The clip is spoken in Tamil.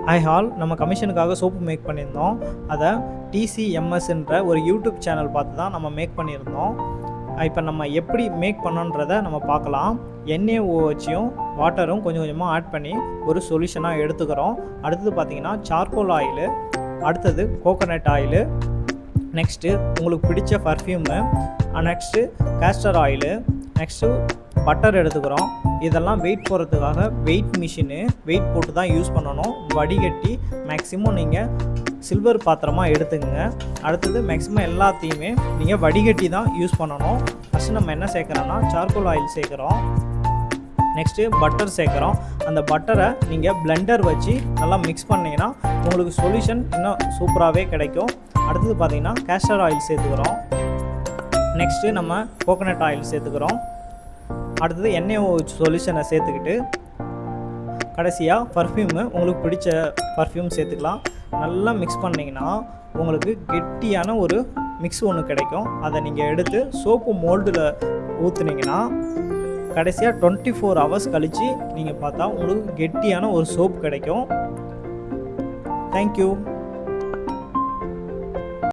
ஹாய் ஹால், நம்ம கமிஷனுக்காக சோப்பு மேக் பண்ணியிருந்தோம். அதை டிசிஎம்எஸ்ன்ற ஒரு யூடியூப் சேனல் பார்த்து தான் நம்ம மேக் பண்ணியிருந்தோம். இப்போ நம்ம எப்படி மேக் பண்ணோன்றதை நம்ம பார்க்கலாம். NaOHயும் வாட்டரும் கொஞ்சம் கொஞ்சமாக ஆட் பண்ணி ஒரு சொல்யூஷனாக எடுத்துக்கிறோம். அடுத்தது பார்த்திங்கன்னா சார்கோல் ஆயிலு, அடுத்தது கோகோனட் ஆயிலு, நெக்ஸ்ட்டு உங்களுக்கு பிடிச்ச perfume, next castor oil, next butter எடுத்துக்கிறோம். இதெல்லாம் வெயிட் போடுறதுக்காக வெயிட் மிஷினு வெயிட் போட்டு தான் யூஸ் பண்ணணும். வடிகட்டி மேக்ஸிமம் நீங்கள் சில்வர் பாத்திரமாக எடுத்துக்கங்க. அடுத்தது மேக்ஸிமம் எல்லாத்தையுமே நீங்கள் வடிகட்டி தான் யூஸ் பண்ணணும். ஃபஸ்ட்டு நம்ம என்ன சேர்க்குறோன்னா சார்கோல் ஆயில் சேர்க்குறோம், நெக்ஸ்ட்டு பட்டர் சேர்க்குறோம். அந்த பட்டரை நீங்கள் பிளெண்டர் வச்சு நல்லா மிக்ஸ் பண்ணிங்கன்னா உங்களுக்கு சொல்யூஷன் இன்னும் சூப்பராகவே கிடைக்கும். அடுத்தது பார்த்திங்கன்னா கேஸ்டர் ஆயில் சேர்த்துக்கிறோம், நெக்ஸ்ட்டு நம்ம கோகோனட் ஆயில் சேர்த்துக்கிறோம். அடுத்தது NaOH சொல்யூஷனை சேர்த்துக்கிட்டு கடைசியாக பர்ஃப்யூமு உங்களுக்கு பிடிச்ச பர்ஃப்யூம் சேர்த்துக்கலாம். நல்லா மிக்ஸ் பண்ணிங்கன்னா உங்களுக்கு கெட்டியான ஒரு மிக்ஸ் ஒன்று கிடைக்கும். அதை நீங்கள் எடுத்து சோப்பு மோல்டில் ஊற்றுனீங்கன்னா கடைசியாக 24 hours கழித்து நீங்கள் பார்த்தா உங்களுக்கு கெட்டியான ஒரு சோப் கிடைக்கும். தேங்க்யூ.